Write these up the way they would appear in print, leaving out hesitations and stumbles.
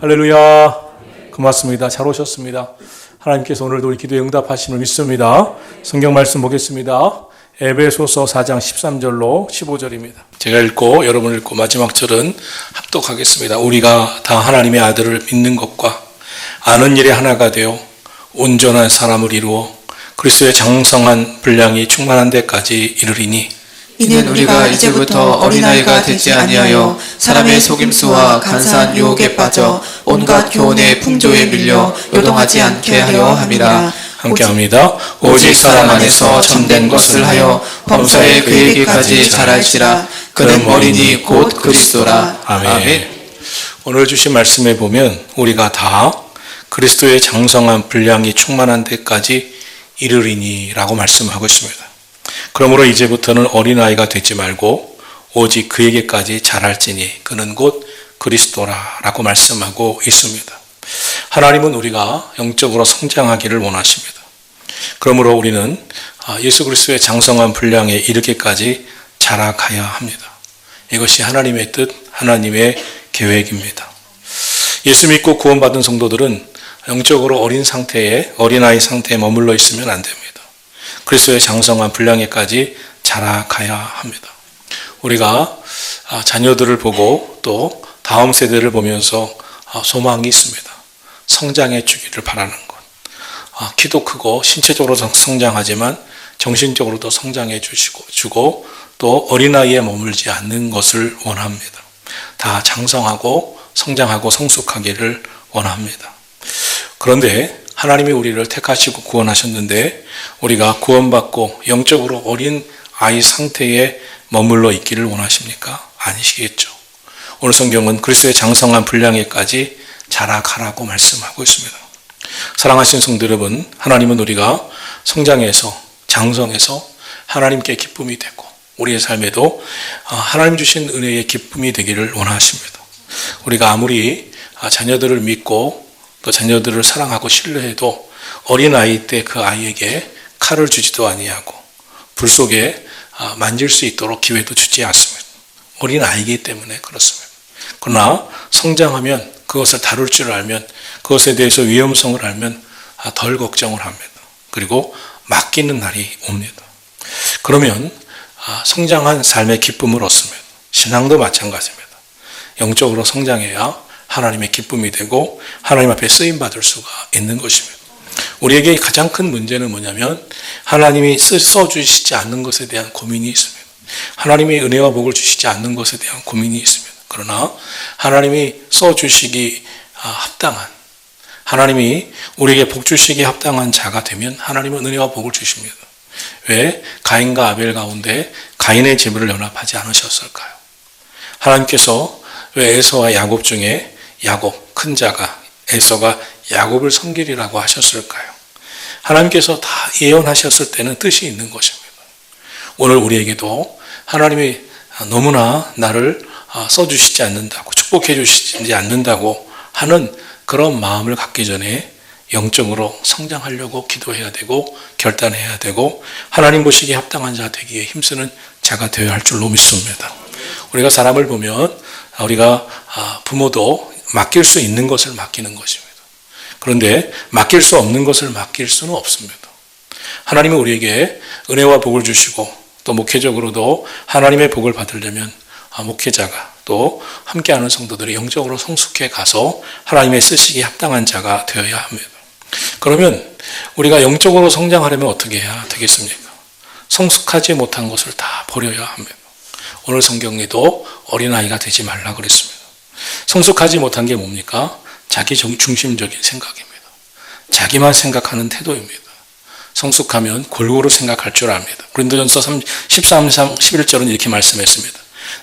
할렐루야. 고맙습니다. 잘 오셨습니다. 하나님께서 오늘도 우리 기도에 응답하심을 믿습니다. 성경 말씀 보겠습니다. 에베소서 4장 13절로 15절입니다. 제가 읽고 여러분 읽고 마지막 절은 합독하겠습니다. 우리가 다 하나님의 아들을 믿는 것과 아는 일에 하나가 되어 온전한 사람을 이루어 그리스도의 장성한 분량이 충만한 데까지 이르리니 이는 우리가 이제부터 어린아이가 되지 아니하여 사람의 속임수와 간사한 유혹에 빠져 온갖 교훈의 풍조에 밀려 요동하지 않게 하려 함이라. 함께합니다. 오직 사람 안에서 참된 것을 하여 범사에 그에게까지 자랄지라. 그는 머리니 곧 그리스도라. 아멘. 오늘 주신 말씀에 보면 우리가 다 그리스도의 장성한 분량이 충만한 데까지 이르리니 라고 말씀하고 있습니다. 그러므로 이제부터는 어린아이가 되지 말고 오직 그에게까지 자랄지니 그는 곧 그리스도라 라고 말씀하고 있습니다. 하나님은 우리가 영적으로 성장하기를 원하십니다. 그러므로 우리는 예수 그리스도의 장성한 분량에 이르기까지 자라가야 합니다. 이것이 하나님의 뜻, 하나님의 계획입니다. 예수 믿고 구원받은 성도들은 영적으로 어린아이 상태에 머물러 있으면 안 됩니다. 그리스도의 장성한 분량에까지 자라가야 합니다. 우리가 자녀들을 보고 또 다음 세대를 보면서 소망이 있습니다. 성장해 주기를 바라는 것. 키도 크고 신체적으로 성장하지만 정신적으로도 성장해 주고 또 어린아이에 머물지 않는 것을 원합니다. 다 장성하고 성장하고 성숙하기를 원합니다. 그런데 하나님이 우리를 택하시고 구원하셨는데 우리가 구원받고 영적으로 어린 아이 상태에 머물러 있기를 원하십니까? 아니시겠죠. 오늘 성경은 그리스도의 장성한 분량에까지 자라가라고 말씀하고 있습니다. 사랑하신 성도 여러분, 하나님은 우리가 성장해서 장성해서 하나님께 기쁨이 되고 우리의 삶에도 하나님 주신 은혜의 기쁨이 되기를 원하십니다. 우리가 아무리 자녀들을 믿고 또 자녀들을 사랑하고 신뢰해도 어린아이 때 그 아이에게 칼을 주지도 아니하고 불 속에 만질 수 있도록 기회도 주지 않습니다. 어린아이이기 때문에 그렇습니다. 그러나 성장하면 그것을 다룰 줄 알면 그것에 대해서 위험성을 알면 덜 걱정을 합니다. 그리고 맡기는 날이 옵니다. 그러면 성장한 삶의 기쁨을 얻습니다. 신앙도 마찬가지입니다. 영적으로 성장해야 하나님의 기쁨이 되고 하나님 앞에 쓰임받을 수가 있는 것입니다. 우리에게 가장 큰 문제는 뭐냐면 하나님이 써주시지 않는 것에 대한 고민이 있습니다. 하나님이 은혜와 복을 주시지 않는 것에 대한 고민이 있습니다. 그러나 하나님이 써주시기 합당한 하나님이 우리에게 복 주시기 합당한 자가 되면 하나님은 은혜와 복을 주십니다. 왜 가인과 아벨 가운데 가인의 제물을 연합하지 않으셨을까요? 하나님께서 왜 에서와 야곱 중에 야곱 큰 자가 에서가 야곱을 섬기리라고 하셨을까요? 하나님께서 다 예언하셨을 때는 뜻이 있는 것입니다. 오늘 우리에게도 하나님이 너무나 나를 써주시지 않는다고 축복해 주시지 않는다고 하는 그런 마음을 갖기 전에 영적으로 성장하려고 기도해야 되고 결단해야 되고 하나님 보시기에 합당한 자 되기에 힘쓰는 자가 되어야 할 줄로 믿습니다. 우리가 사람을 보면 우리가 부모도 맡길 수 있는 것을 맡기는 것입니다. 그런데 맡길 수 없는 것을 맡길 수는 없습니다. 하나님은 우리에게 은혜와 복을 주시고 또 목회적으로도 하나님의 복을 받으려면 목회자가 또 함께하는 성도들이 영적으로 성숙해 가서 하나님의 쓰시기에 합당한 자가 되어야 합니다. 그러면 우리가 영적으로 성장하려면 어떻게 해야 되겠습니까? 성숙하지 못한 것을 다 버려야 합니다. 오늘 성경에도 어린아이가 되지 말라 그랬습니다. 성숙하지 못한 게 뭡니까? 자기 중심적인 생각입니다. 자기만 생각하는 태도입니다. 성숙하면 골고루 생각할 줄 압니다. 고린도전서 13, 11절은 이렇게 말씀했습니다.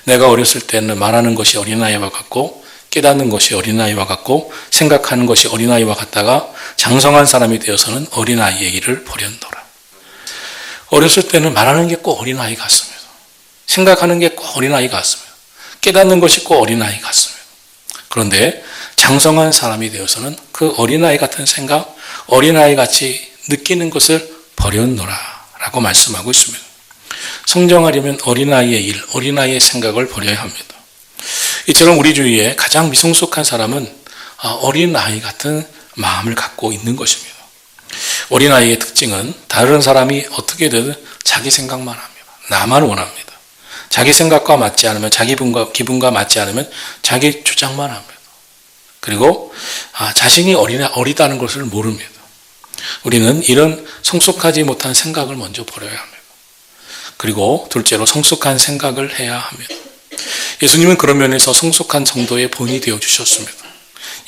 내가 어렸을 때는 말하는 것이 어린아이와 같고 깨닫는 것이 어린아이와 같고 생각하는 것이 어린아이와 같다가 장성한 사람이 되어서는 어린아이의 일을 버렸노라. 어렸을 때는 말하는 게 꼭 어린아이 같습니다. 생각하는 게 꼭 어린아이 같습니다. 깨닫는 것이 꼭 어린아이 같습니다. 그런데 장성한 사람이 되어서는 그 어린아이 같은 생각, 어린아이 같이 느끼는 것을 버렸노라 라고 말씀하고 있습니다. 성장하려면 어린아이의 일, 어린아이의 생각을 버려야 합니다. 이처럼 우리 주위에 가장 미성숙한 사람은 어린아이 같은 마음을 갖고 있는 것입니다. 어린아이의 특징은 다른 사람이 어떻게든 자기 생각만 합니다. 나만 원합니다. 자기 생각과 맞지 않으면, 자기 기분과 맞지 않으면 자기 주장만 합니다. 그리고 자신이 어리다는 것을 모릅니다. 우리는 이런 성숙하지 못한 생각을 먼저 버려야 합니다. 그리고 둘째로 성숙한 생각을 해야 합니다. 예수님은 그런 면에서 성숙한 성도의 본이 되어주셨습니다.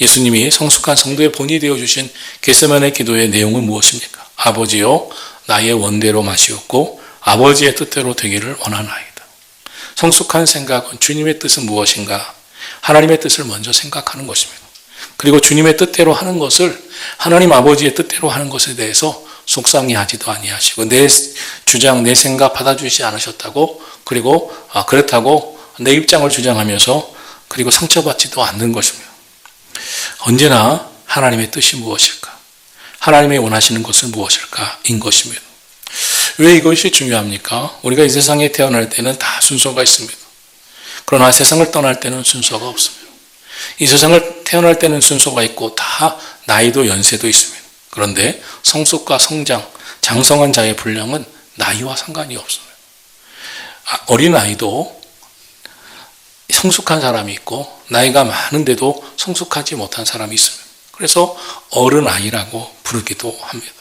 예수님이 성숙한 성도의 본이 되어주신 겟세마네 기도의 내용은 무엇입니까? 아버지여 나의 원대로 마시옵고 아버지의 뜻대로 되기를 원하나이다. 성숙한 생각은 주님의 뜻은 무엇인가? 하나님의 뜻을 먼저 생각하는 것입니다. 그리고 주님의 뜻대로 하는 것을, 하나님 아버지의 뜻대로 하는 것에 대해서 속상해하지도 아니하시고 내 주장, 내 생각 받아주시지 않으셨다고, 그리고 그렇다고 내 입장을 주장하면서 그리고 상처받지도 않는 것입니다. 언제나 하나님의 뜻이 무엇일까? 하나님의 원하시는 것은 무엇일까? 인 것입니다. 왜 이것이 중요합니까? 우리가 이 세상에 태어날 때는 다 순서가 있습니다. 그러나 세상을 떠날 때는 순서가 없습니다. 이 세상을 태어날 때는 순서가 있고 다 나이도 연세도 있습니다. 그런데 성숙과 성장, 장성한 자의 분량은 나이와 상관이 없습니다. 어린아이도 성숙한 사람이 있고 나이가 많은데도 성숙하지 못한 사람이 있습니다. 그래서 어른아이라고 부르기도 합니다.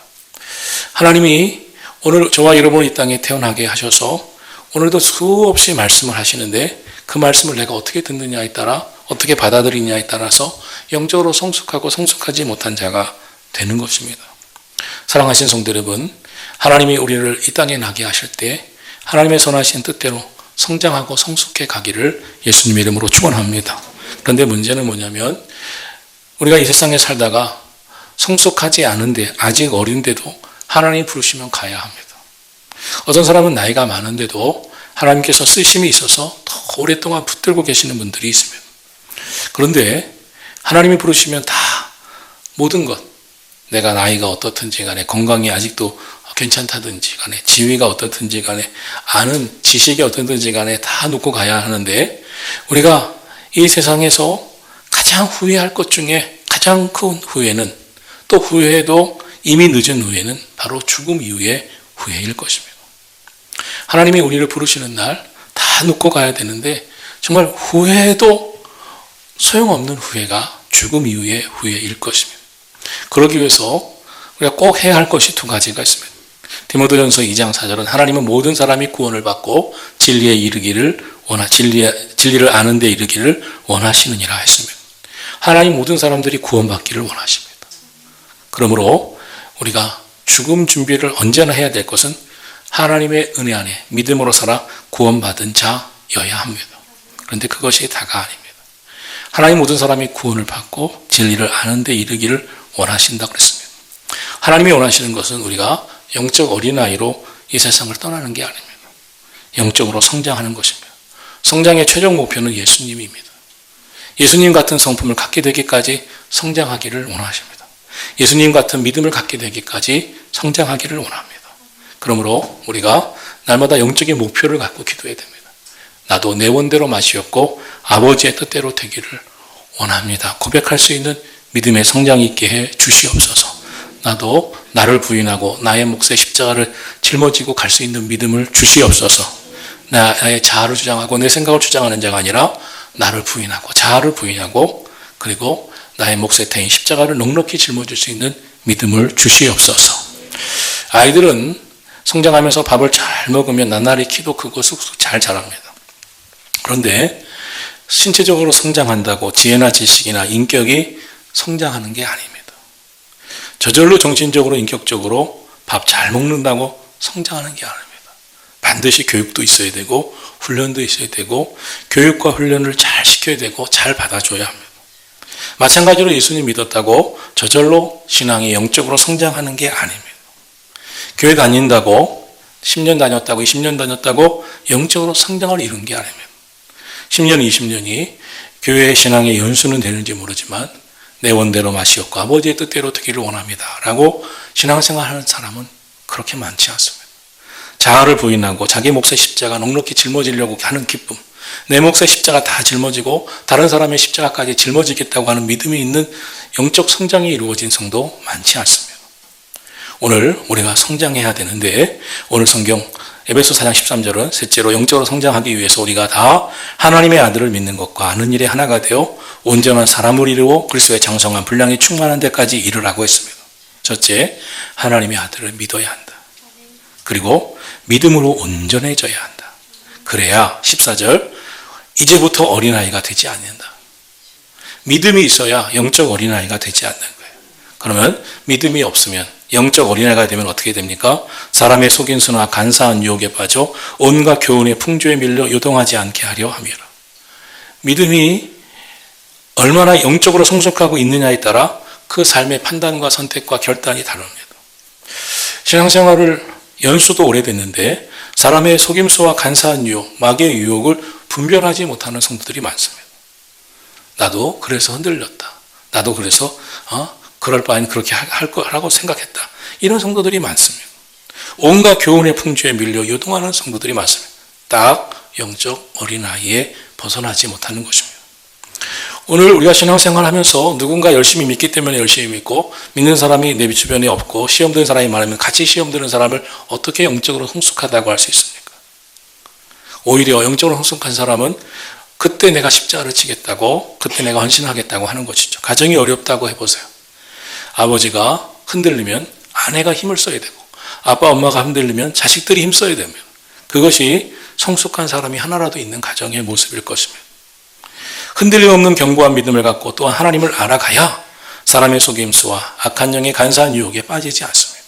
하나님이 오늘 저와 여러분을 이 땅에 태어나게 하셔서 오늘도 수없이 말씀을 하시는데 그 말씀을 내가 어떻게 듣느냐에 따라, 어떻게 받아들이냐에 따라서 영적으로 성숙하고 성숙하지 못한 자가 되는 것입니다. 사랑하신 성도 여러분, 하나님이 우리를 이 땅에 나게 하실 때 하나님의 선하신 뜻대로 성장하고 성숙해 가기를 예수님의 이름으로 축원합니다. 그런데 문제는 뭐냐면 우리가 이 세상에 살다가 성숙하지 않은데, 아직 어린데도 하나님 부르시면 가야 합니다. 어떤 사람은 나이가 많은데도 하나님께서 쓰심이 있어서 더 오랫동안 붙들고 계시는 분들이 있습니다. 그런데 하나님이 부르시면 다 모든 것, 내가 나이가 어떻든지 간에, 건강이 아직도 괜찮다든지 간에, 지위가 어떻든지 간에, 아는 지식이 어떻든지 간에 다 놓고 가야 하는데, 우리가 이 세상에서 가장 후회할 것 중에 가장 큰 후회는, 또 후회도 이미 늦은 후회는 바로 죽음 이후의 후회일 것입니다. 하나님이 우리를 부르시는 날 다 놓고 가야 되는데 정말 후회도 소용없는 후회가 죽음 이후의 후회일 것입니다. 그러기 위해서 우리가 꼭 해야 할 것이 두 가지가 있습니다. 디모데전서 2장 4절은 하나님은 모든 사람이 구원을 받고 진리에 이르기를 진리를 아는 데 이르기를 원하시느니라 했습니다. 하나님 모든 사람들이 구원받기를 원하십니다. 그러므로 우리가 죽음 준비를 언제나 해야 될 것은 하나님의 은혜 안에 믿음으로 살아 구원받은 자여야 합니다. 그런데 그것이 다가 아닙니다. 하나님 모든 사람이 구원을 받고 진리를 아는 데 이르기를 원하신다고 그랬습니다. 하나님이 원하시는 것은 우리가 영적 어린아이로 이 세상을 떠나는 게 아닙니다. 영적으로 성장하는 것입니다. 성장의 최종 목표는 예수님입니다. 예수님 같은 성품을 갖게 되기까지 성장하기를 원하십니다. 예수님 같은 믿음을 갖게 되기까지 성장하기를 원합니다. 그러므로 우리가 날마다 영적인 목표를 갖고 기도해야 됩니다. 나도 내 원대로 마시옵고 아버지의 뜻대로 되기를 원합니다. 고백할 수 있는 믿음의 성장이 있게 해 주시옵소서. 나도 나를 부인하고 나의 몫에 십자가를 짊어지고 갈 수 있는 믿음을 주시옵소서. 나의 자아를 주장하고 내 생각을 주장하는 자가 아니라 나를 부인하고 자아를 부인하고 그리고 나의 몫에 태인 십자가를 넉넉히 짊어질 수 있는 믿음을 주시옵소서. 아이들은 성장하면서 밥을 잘 먹으면 나날이 키도 크고 쑥쑥 잘 자랍니다. 그런데 신체적으로 성장한다고 지혜나 지식이나 인격이 성장하는 게 아닙니다. 저절로 정신적으로 인격적으로 밥 잘 먹는다고 성장하는 게 아닙니다. 반드시 교육도 있어야 되고 훈련도 있어야 되고 교육과 훈련을 잘 시켜야 되고 잘 받아줘야 합니다. 마찬가지로 예수님 믿었다고 저절로 신앙이 영적으로 성장하는 게 아닙니다. 교회 다닌다고 10년 다녔다고 20년 다녔다고 영적으로 성장을 이룬 게 아닙니다. 10년 20년이 교회의 신앙의 연수는 되는지 모르지만 내 원대로 마시옵고 아버지의 뜻대로 되기를 원합니다 라고 신앙생활하는 사람은 그렇게 많지 않습니다. 자아를 부인하고 자기 몫의 십자가 넉넉히 짊어지려고 하는 기쁨, 내 몫의 십자가 다 짊어지고 다른 사람의 십자가까지 짊어지겠다고 하는 믿음이 있는 영적 성장이 이루어진 성도 많지 않습니다. 오늘 우리가 성장해야 되는데 오늘 성경 에베소 4장 13절은 셋째로 영적으로 성장하기 위해서 우리가 다 하나님의 아들을 믿는 것과 아는 일에 하나가 되어 온전한 사람을 이루어 그리스도의 장성한 분량이 충만한 데까지 이르라고 했습니다. 첫째, 하나님의 아들을 믿어야 한다. 그리고 믿음으로 온전해져야 한다. 그래야 14절 이제부터 어린아이가 되지 않는다. 믿음이 있어야 영적 어린아이가 되지 않는 거예요. 그러면 믿음이 없으면 영적 어린아이가 되면 어떻게 됩니까? 사람의 속임수나 간사한 유혹에 빠져 온갖 교훈의 풍조에 밀려 요동하지 않게 하려 함이라. 믿음이 얼마나 영적으로 성숙하고 있느냐에 따라 그 삶의 판단과 선택과 결단이 다릅니다. 신앙생활을 연수도 오래됐는데 사람의 속임수와 간사한 유혹, 마귀의 유혹을 분별하지 못하는 성도들이 많습니다. 나도 그래서 흔들렸다. 나도 그래서 그럴 바엔 그렇게 할 거라고 생각했다. 이런 성도들이 많습니다. 온갖 교훈의 풍조에 밀려 요동하는 성도들이 많습니다. 딱 영적 어린아이에 벗어나지 못하는 것입니다. 오늘 우리가 신앙생활 하면서 누군가 열심히 믿기 때문에 열심히 믿고 믿는 사람이 내 주변에 없고 시험 드는 사람이 많으면 같이 시험 드는 사람을 어떻게 영적으로 성숙하다고 할 수 있습니까? 오히려 영적으로 성숙한 사람은 그때 내가 십자가를 지겠다고 그때 내가 헌신하겠다고 하는 것이죠. 가정이 어렵다고 해보세요. 아버지가 흔들리면 아내가 힘을 써야 되고 아빠 엄마가 흔들리면 자식들이 힘써야 됩니다. 그것이 성숙한 사람이 하나라도 있는 가정의 모습일 것입니다. 흔들림 없는 견고한 믿음을 갖고 또한 하나님을 알아가야 사람의 속임수와 악한 영의 간사한 유혹에 빠지지 않습니다.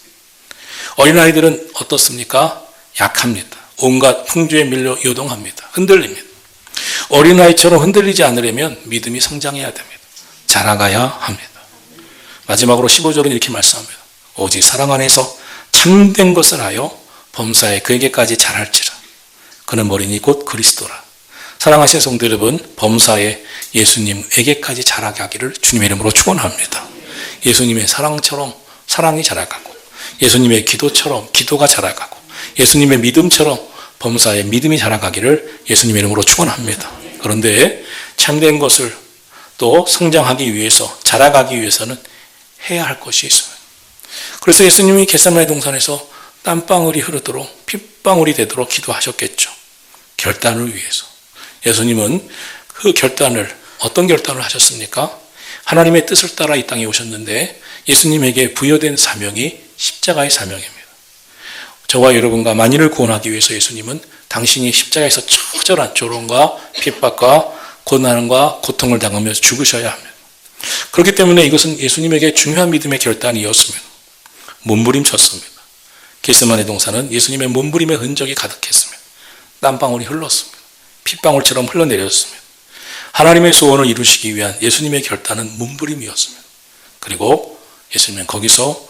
어린아이들은 어떻습니까? 약합니다. 온갖 풍조에 밀려 요동합니다. 흔들립니다. 어린아이처럼 흔들리지 않으려면 믿음이 성장해야 됩니다. 자라가야 합니다. 마지막으로 15절은 이렇게 말씀합니다. 오직 사랑 안에서 참된 것을 하여 범사에 그에게까지 자랄지라. 그는 머리니 곧 그리스도라. 사랑하신 성도 여러분, 범사에 예수님에게까지 자라가기를 주님의 이름으로 축원합니다. 예수님의 사랑처럼 사랑이 자라가고 예수님의 기도처럼 기도가 자라가고 예수님의 믿음처럼 범사에 믿음이 자라가기를 예수님의 이름으로 축원합니다. 그런데 참된 것을 또 성장하기 위해서 자라가기 위해서는 해야 할 것이 있습니다. 그래서 예수님이 겟세마네 동산에서 땀방울이 흐르도록 핏방울이 되도록 기도하셨겠죠. 결단을 위해서. 예수님은 그 결단을 어떤 결단을 하셨습니까? 하나님의 뜻을 따라 이 땅에 오셨는데 예수님에게 부여된 사명이 십자가의 사명입니다. 저와 여러분과 만인을 구원하기 위해서 예수님은 당신이 십자가에서 처절한 조롱과 핍박과 고난과 고통을 당하면서 죽으셔야 합니다. 그렇기 때문에 이것은 예수님에게 중요한 믿음의 결단이었습니다. 몸부림쳤습니다. 겟세마네 동산은 예수님의 몸부림의 흔적이 가득했습니다. 땀방울이 흘렀습니다. 핏방울처럼 흘러내렸습니다. 하나님의 소원을 이루시기 위한 예수님의 결단은 몸부림이었습니다. 그리고 예수님은 거기서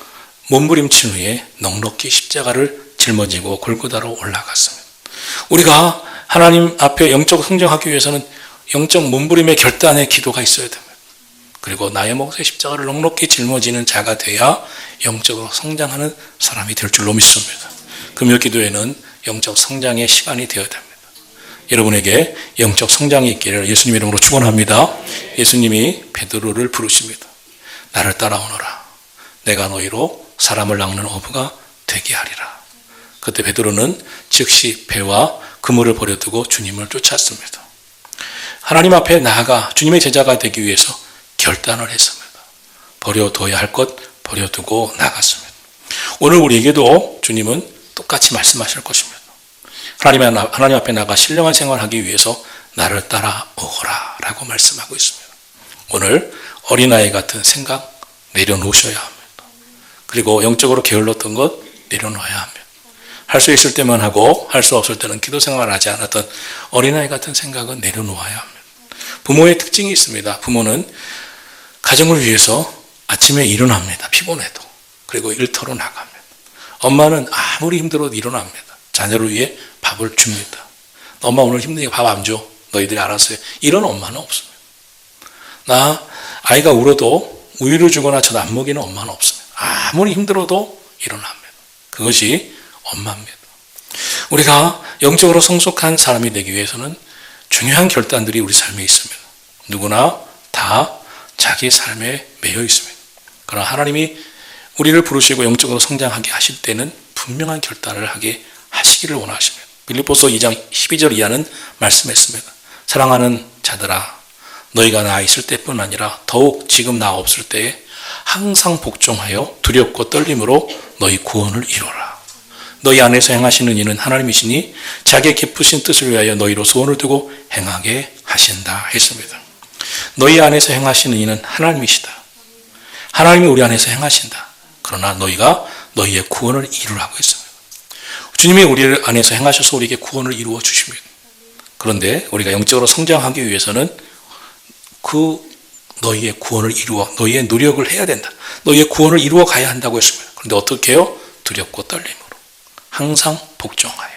몸부림친 후에 넉넉히 십자가를 짊어지고 골고다로 올라갔습니다. 우리가 하나님 앞에 영적 성장하기 위해서는 영적 몸부림의 결단의 기도가 있어야 됩니다. 그리고 나의 몫의 십자가를 넉넉히 짊어지는 자가 돼야 영적으로 성장하는 사람이 될 줄로 믿습니다. 금요 기도에는 영적 성장의 시간이 되어야 됩니다. 여러분에게 영적 성장이 있기를 예수님 이름으로 축원합니다. 예수님이 베드로를 부르십니다. 나를 따라오너라. 내가 너희로 사람을 낚는 어부가 되게 하리라. 그때 베드로는 즉시 배와 그물을 버려두고 주님을 쫓았습니다. 하나님 앞에 나아가 주님의 제자가 되기 위해서 결단을 했습니다. 버려둬야 할 것 버려두고 나갔습니다. 오늘 우리에게도 주님은 똑같이 말씀하실 것입니다. 하나님 앞에 나가 신령한 생활을 하기 위해서 나를 따라오거라 라고 말씀하고 있습니다. 오늘 어린아이 같은 생각 내려놓으셔야 합니다. 그리고 영적으로 게을렀던 것 내려놓아야 합니다. 할 수 있을 때만 하고 할 수 없을 때는 기도 생활을 하지 않았던 어린아이 같은 생각은 내려놓아야 합니다. 부모의 특징이 있습니다. 부모는 가정을 위해서 아침에 일어납니다. 피곤해도. 그리고 일터로 나갑니다. 엄마는 아무리 힘들어도 일어납니다. 자녀를 위해 밥을 줍니다. 엄마 오늘 힘드니까 밥 안 줘. 너희들이 알아서 해. 이런 엄마는 없습니다. 아이가 울어도 우유를 주거나 저도 안 먹이는 엄마는 없습니다. 아무리 힘들어도 일어납니다. 그것이 엄마입니다. 우리가 영적으로 성숙한 사람이 되기 위해서는 중요한 결단들이 우리 삶에 있습니다. 누구나 다 자기 삶에 매여 있습니다. 그러나 하나님이 우리를 부르시고 영적으로 성장하게 하실 때는 분명한 결단을 하게 하시기를 원하십니다. 빌립보서 2장 12절 이하는 말씀했습니다. 사랑하는 자들아, 너희가 나 있을 때뿐 아니라 더욱 지금 나 없을 때에 항상 복종하여 두렵고 떨림으로 너희 구원을 이루라. 너희 안에서 행하시는 이는 하나님이시니 자기의 기쁘신 뜻을 위하여 너희로 소원을 두고 행하게 하신다 했습니다. 너희 안에서 행하시는 이는 하나님이시다. 하나님이 우리 안에서 행하신다. 그러나 너희가 너희의 구원을 이루라고 했습니다. 주님이 우리 안에서 행하셔서 우리에게 구원을 이루어 주십니다. 그런데 우리가 영적으로 성장하기 위해서는 그 너희의 구원을 이루어 너희의 노력을 해야 된다. 너희의 구원을 이루어 가야 한다고 했습니다. 그런데 어떻게 해요? 두렵고 떨림으로 항상 복종하여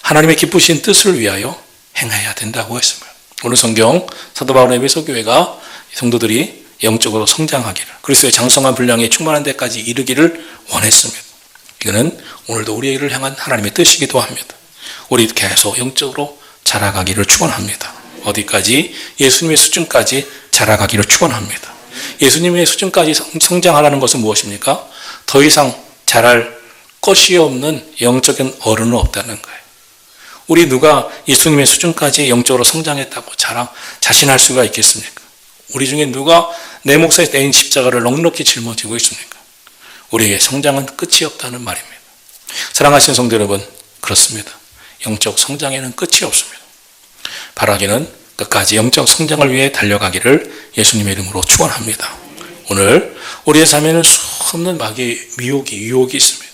하나님의 기쁘신 뜻을 위하여 행해야 된다고 했습니다. 오늘 성경 사도 바울의 에베소 교회가 성도들이 영적으로 성장하기를 그리스도의 장성한 분량에 충만한 데까지 이르기를 원했습니다. 이거는 오늘도 우리를 향한 하나님의 뜻이기도 합니다. 우리 계속 영적으로 자라가기를 축원합니다. 어디까지? 예수님의 수준까지 자라가기를 축원합니다. 예수님의 수준까지 성장하라는 것은 무엇입니까? 더 이상 자랄 것이 없는 영적인 어른은 없다는 거예요. 우리 누가 예수님의 수준까지 영적으로 성장했다고 자신할 수가 있겠습니까? 우리 중에 누가 내 몫에 내인 십자가를 넉넉히 짊어지고 있습니까? 우리에게 성장은 끝이 없다는 말입니다. 사랑하시는 성도 여러분, 그렇습니다. 영적 성장에는 끝이 없습니다. 바라기는 끝까지 영적 성장을 위해 달려가기를 예수님의 이름으로 축원합니다. 오늘 우리의 삶에는 수없는 마귀의 유혹이 있습니다.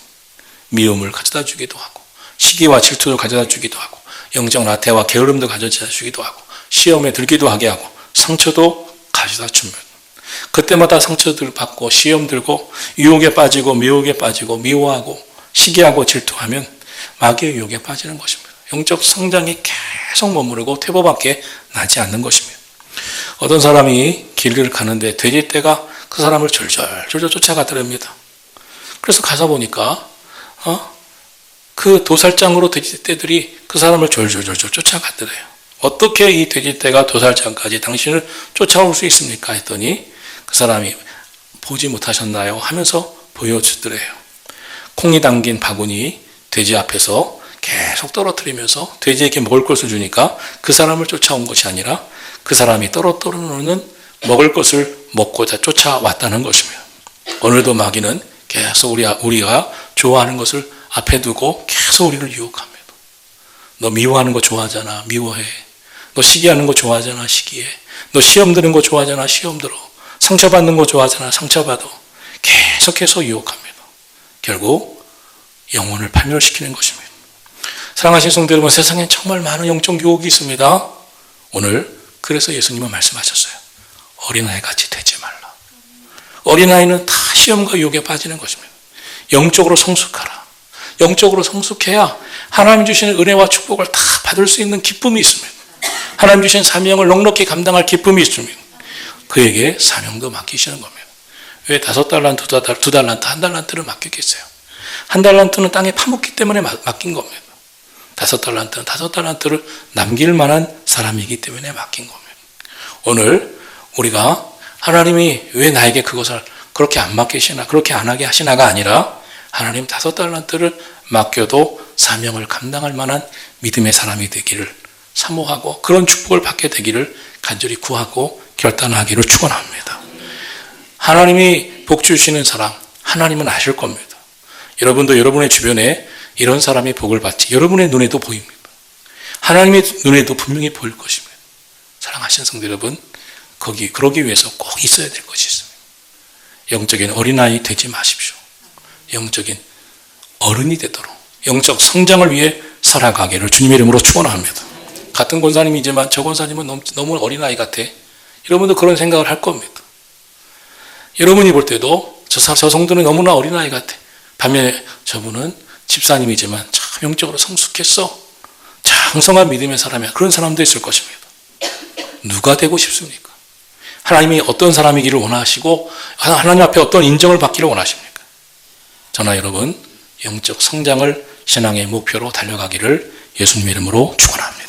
미움을 가져다 주기도 하고 시기와 질투를 가져다 주기도 하고 영적 나태와 게으름도 가져다 주기도 하고 시험에 들기도 하게 하고 상처도 가져다 줍니다. 그때마다 상처들 받고 시험 들고 유혹에 빠지고 미혹에 빠지고 미워하고 시기하고 질투하면 마귀의 유혹에 빠지는 것입니다. 영적 성장이 계속 머무르고 퇴보밖에 나지 않는 것입니다. 어떤 사람이 길을 가는데 돼지떼가 그 사람을 졸졸 쫓아가더랍니다. 그래서 가서 보니까 그 도살장으로 돼지떼들이 그 사람을 졸졸 쫓아갔더래요. 어떻게 이 돼지떼가 도살장까지 당신을 쫓아올 수 있습니까? 했더니 그 사람이 보지 못하셨나요? 하면서 보여주더래요. 콩이 담긴 바구니 돼지 앞에서 계속 떨어뜨리면서 돼지에게 먹을 것을 주니까 그 사람을 쫓아온 것이 아니라 그 사람이 떨어뜨리는 먹을 것을 먹고자 쫓아왔다는 것입니다. 오늘도 마귀는 계속 우리가 좋아하는 것을 앞에 두고 계속 우리를 유혹합니다. 너 미워하는 거 좋아하잖아. 미워해. 너 시기하는 거 좋아하잖아. 시기해. 너 시험 드는 거 좋아하잖아. 시험 들어. 상처받는 거 좋아하잖아. 상처받아. 계속해서 유혹합니다. 결국 영혼을 파멸시키는 것입니다. 사랑하신 성도 여러분, 세상에 정말 많은 영적 유혹이 있습니다. 오늘 그래서 예수님은 말씀하셨어요. 어린아이같이 되지 말라. 어린아이는 다 시험과 유혹에 빠지는 것입니다. 영적으로 성숙하라. 영적으로 성숙해야 하나님 주시는 은혜와 축복을 다 받을 수 있는 기쁨이 있습니다. 하나님 주신 사명을 넉넉히 감당할 기쁨이 있습니다. 그에게 사명도 맡기시는 겁니다. 왜 5달란트, 2달란트, 1달란트를 맡기겠어요? 1달란트는 땅에 파묻기 때문에 맡긴 겁니다. 5달란트는 5달란트를 남길 만한 사람이기 때문에 맡긴 겁니다. 오늘 우리가 하나님이 왜 나에게 그것을 그렇게 안 맡기시나, 그렇게 안 하게 하시나가 아니라 하나님 5달란트를 맡겨도 사명을 감당할 만한 믿음의 사람이 되기를 사모하고 그런 축복을 받게 되기를 간절히 구하고 결단하기를 축원합니다. 하나님이 복 주시는 사람, 하나님은 아실 겁니다. 여러분도 여러분의 주변에 이런 사람이 복을 받지 여러분의 눈에도 보입니다. 하나님의 눈에도 분명히 보일 것입니다. 사랑하시는 성도 여러분, 그러기 위해서 꼭 있어야 될 것이 있습니다. 영적인 어린아이 되지 마십시오. 영적인 어른이 되도록 영적 성장을 위해 살아가기를 주님의 이름으로 축원합니다. 같은 권사님이지만 저 권사님은 너무 어린아이 같아. 여러분도 그런 생각을 할 겁니다. 여러분이 볼 때도 저 성도는 너무나 어린아이 같아. 반면에 저분은 집사님이지만 참 영적으로 성숙했어. 장성한 믿음의 사람이야. 그런 사람도 있을 것입니다. 누가 되고 싶습니까? 하나님이 어떤 사람이기를 원하시고 하나님 앞에 어떤 인정을 받기를 원하십니까? 저나 여러분 영적 성장을 신앙의 목표로 달려가기를 예수님의 이름으로 축원합니다.